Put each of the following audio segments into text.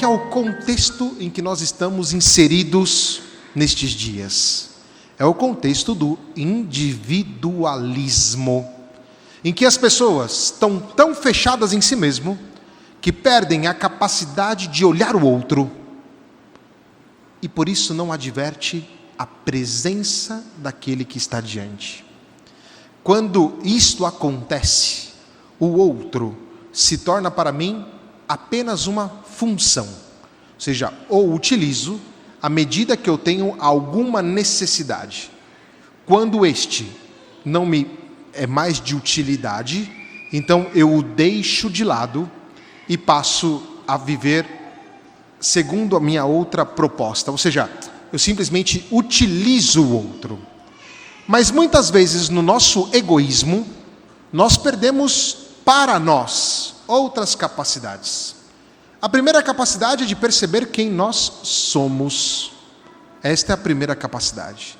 é o contexto em que nós estamos inseridos nestes dias? É o contexto do individualismo, em que as pessoas estão tão fechadas em si mesmo que perdem a capacidade de olhar o outro e por isso não adverte a presença daquele que está diante. Quando isto acontece, o outro se torna para mim apenas uma função, ou seja, ou utilizo à medida que eu tenho alguma necessidade. Quando este não me é mais de utilidade, então eu o deixo de lado e passo a viver segundo a minha outra proposta, ou seja, eu simplesmente utilizo o outro. Mas muitas vezes no nosso egoísmo, nós perdemos para nós outras capacidades. A primeira capacidade é de perceber quem nós somos. Esta é a primeira capacidade.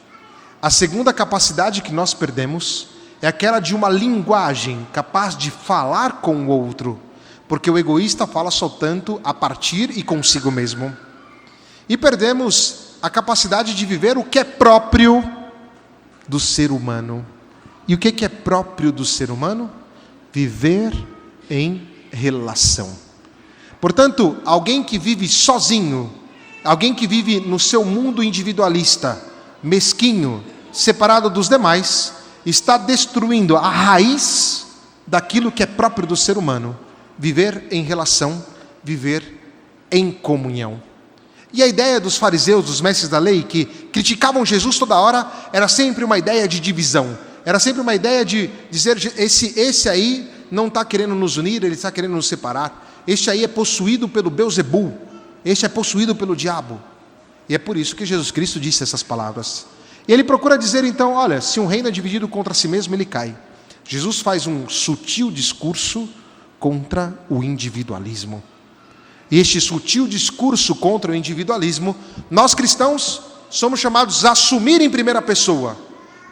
A segunda capacidade que nós perdemos é aquela de uma linguagem capaz de falar com o outro, porque o egoísta fala só tanto a partir e consigo mesmo. E perdemos a capacidade de viver o que é próprio do ser humano. E o que é próprio do ser humano? Viver em relação. Portanto, alguém que vive sozinho, alguém que vive no seu mundo individualista, mesquinho, separado dos demais, está destruindo a raiz daquilo que é próprio do ser humano. Viver em relação, viver em comunhão. E a ideia dos fariseus, dos mestres da lei, que criticavam Jesus toda hora, era sempre uma ideia de divisão. Era sempre uma ideia de dizer, esse aí não está querendo nos unir, ele está querendo nos separar. Este aí é possuído pelo Beelzebul, este é possuído pelo diabo. E é por isso que Jesus Cristo disse essas palavras. E ele procura dizer então, olha, se um reino é dividido contra si mesmo, ele cai. Jesus faz um sutil discurso contra o individualismo. E este sutil discurso contra o individualismo, nós cristãos somos chamados a assumir em primeira pessoa,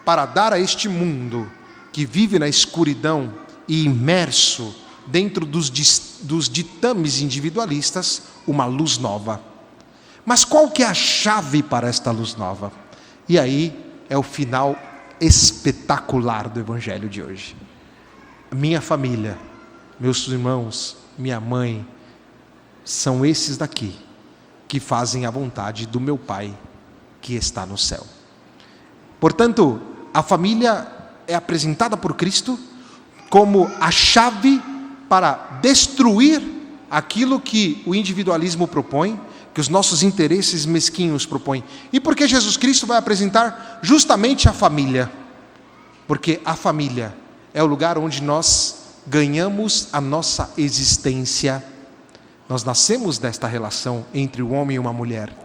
para dar a este mundo que vive na escuridão e imerso dentro dos ditames individualistas, uma luz nova. Mas qual que é a chave para esta luz nova? E aí é o final espetacular do Evangelho de hoje. Minha família, meus irmãos, minha mãe, são esses daqui que fazem a vontade do meu Pai que está no céu. Portanto, a família é apresentada por Cristo como a chave para destruir aquilo que o individualismo propõe, que os nossos interesses mesquinhos propõem. E por que Jesus Cristo vai apresentar justamente a família? Porque a família é o lugar onde nós ganhamos a nossa existência. Nós nascemos desta relação entre o homem e uma mulher.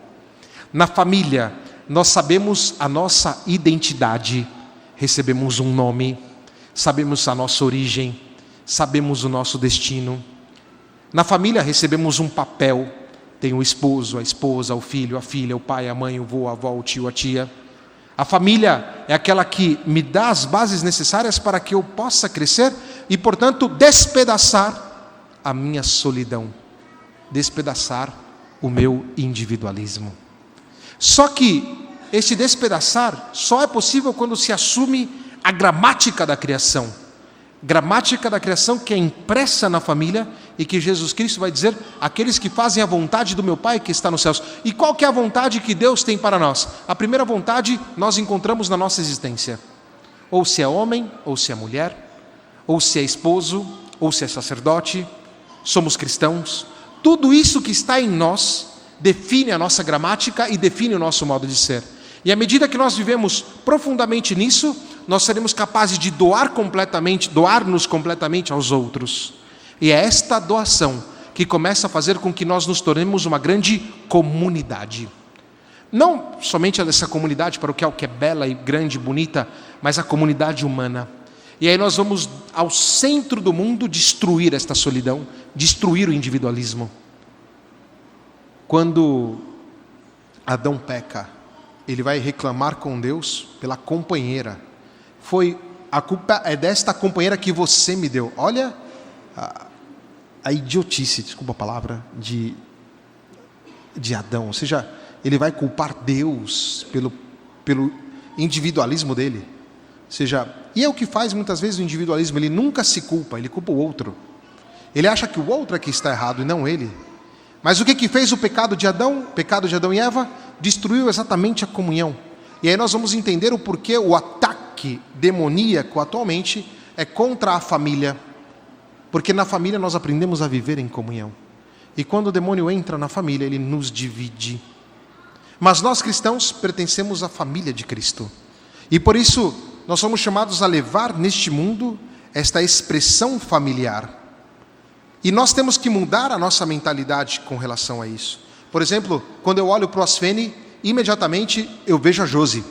Na família, nós sabemos a nossa identidade, recebemos um nome, sabemos a nossa origem, sabemos o nosso destino. Na família recebemos um papel, tem o esposo, a esposa, o filho, a filha, o pai, a mãe, o vô, a avó, o tio, a tia. A família é aquela que me dá as bases necessárias para que eu possa crescer e, portanto, despedaçar a minha solidão, despedaçar o meu individualismo. Só que este despedaçar só é possível quando se assume a gramática da criação. Gramática da criação que é impressa na família e que Jesus Cristo vai dizer, aqueles que fazem a vontade do meu Pai que está nos céus. E qual que é a vontade que Deus tem para nós? A primeira vontade nós encontramos na nossa existência. Ou se é homem, ou se é mulher, ou se é esposo, ou se é sacerdote, somos cristãos. Tudo isso que está em nós define a nossa gramática e define o nosso modo de ser. E à medida que nós vivemos profundamente nisso, nós seremos capazes de doar-nos completamente aos outros. E é esta doação que começa a fazer com que nós nos tornemos uma grande comunidade. Não somente essa comunidade paroquial que é bela e grande e bonita, mas a comunidade humana. E aí nós vamos ao centro do mundo destruir esta solidão, destruir o individualismo. Quando Adão peca, ele vai reclamar com Deus pela companheira. A culpa é desta companheira que você me deu. Olha a idiotice, desculpa a palavra, de Adão, ou seja, ele vai culpar Deus pelo individualismo dele. Ou seja, e é o que faz muitas vezes o individualismo, ele nunca se culpa, ele culpa o outro. Ele acha que o outro é que está errado e não ele. Mas o que fez o pecado de Adão e Eva? Destruiu exatamente a comunhão. E aí nós vamos entender o porquê o ataque demoníaco atualmente é contra a família. Porque na família nós aprendemos a viver em comunhão. E quando o demônio entra na família, ele nos divide. Mas nós cristãos pertencemos à família de Cristo. E por isso nós somos chamados a levar neste mundo esta expressão familiar. E nós temos que mudar a nossa mentalidade com relação a isso. Por exemplo, quando eu olho para o Asfene, imediatamente eu vejo a Josi.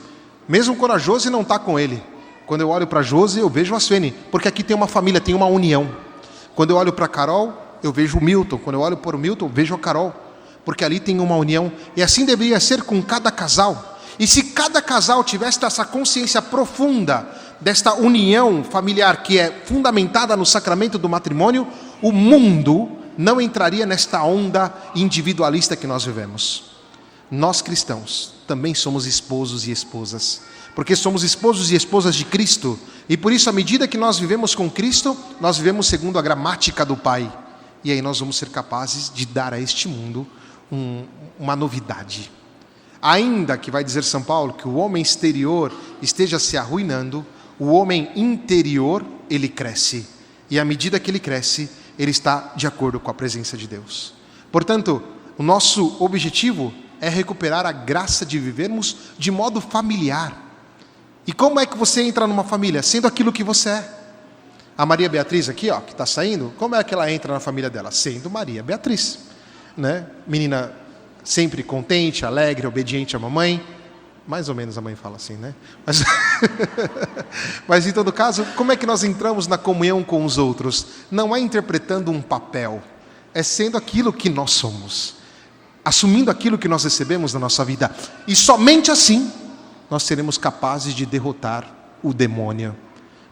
Mesmo quando a Josi não está com ele. Quando eu olho para a Josi, eu vejo o Asfene. Porque aqui tem uma família, tem uma união. Quando eu olho para a Carol, eu vejo o Milton. Quando eu olho para o Milton, eu vejo a Carol. Porque ali tem uma união. E assim deveria ser com cada casal. E se cada casal tivesse essa consciência profunda desta união familiar que é fundamentada no sacramento do matrimônio, o mundo não entraria nesta onda individualista que nós vivemos. Nós cristãos também somos esposos e esposas, porque somos esposos e esposas de Cristo, e por isso à medida que nós vivemos com Cristo, nós vivemos segundo a gramática do Pai, e aí nós vamos ser capazes de dar a este mundo uma novidade. Ainda que vai dizer São Paulo que o homem exterior esteja se arruinando, o homem interior, ele cresce. E à medida que ele cresce, ele está de acordo com a presença de Deus. Portanto, o nosso objetivo é recuperar a graça de vivermos de modo familiar. E como é que você entra numa família? Sendo aquilo que você é. A Maria Beatriz aqui, ó, que está saindo, como é que ela entra na família dela? Sendo Maria Beatriz, né? Menina sempre contente, alegre, obediente à mamãe. Mais ou menos a mãe fala assim, né? Mas em todo caso, como é que nós entramos na comunhão com os outros? Não é interpretando um papel, é sendo aquilo que nós somos, assumindo aquilo que nós recebemos na nossa vida. E somente assim nós seremos capazes de derrotar o demônio.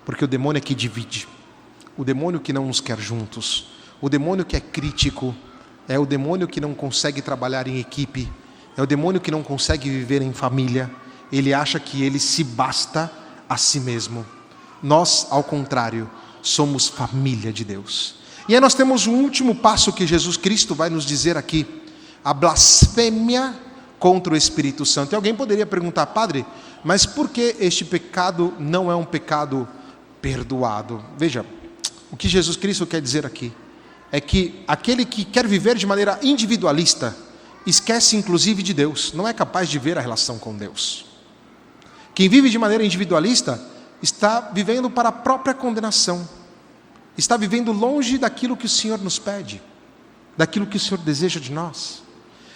Porque o demônio é que divide, o demônio que não nos quer juntos, o demônio que é crítico, é o demônio que não consegue trabalhar em equipe, é o demônio que não consegue viver em família. Ele acha que ele se basta a si mesmo. Nós, ao contrário, somos família de Deus. E aí nós temos um último passo que Jesus Cristo vai nos dizer aqui. A blasfêmia contra o Espírito Santo. E alguém poderia perguntar, padre, mas por que este pecado não é um pecado perdoado? Veja, o que Jesus Cristo quer dizer aqui é que aquele que quer viver de maneira individualista esquece inclusive de Deus, não é capaz de ver a relação com Deus. Quem vive de maneira individualista está vivendo para a própria condenação, está vivendo longe daquilo que o Senhor nos pede, daquilo que o Senhor deseja de nós.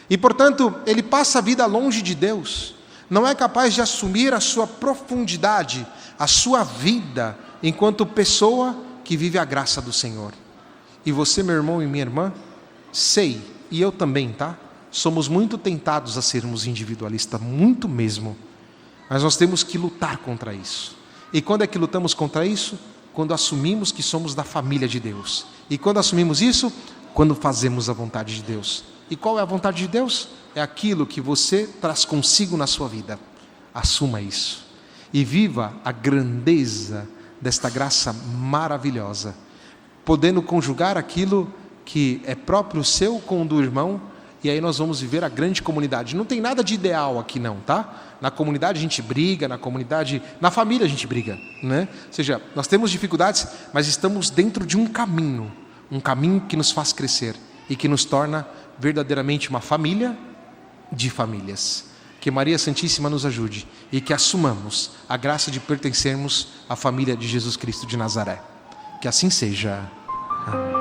E portanto, ele passa a vida longe de Deus, não é capaz de assumir a sua profundidade, a sua vida, enquanto pessoa que vive a graça do Senhor. E você, meu irmão e minha irmã, sei, e eu também, tá? Somos muito tentados a sermos individualistas, muito mesmo. Mas nós temos que lutar contra isso. E quando é que lutamos contra isso? Quando assumimos que somos da família de Deus. E quando assumimos isso? Quando fazemos a vontade de Deus. E qual é a vontade de Deus? É aquilo que você traz consigo na sua vida. Assuma isso. E viva a grandeza desta graça maravilhosa, podendo conjugar aquilo que é próprio seu com o do irmão. E aí nós vamos viver a grande comunidade. Não tem nada de ideal aqui não, tá? Na comunidade a gente briga, na família a gente briga, né? Ou seja, nós temos dificuldades, mas estamos dentro de um caminho que nos faz crescer e que nos torna verdadeiramente uma família de famílias. Que Maria Santíssima nos ajude e que assumamos a graça de pertencermos à família de Jesus Cristo de Nazaré. Que assim seja. Amém.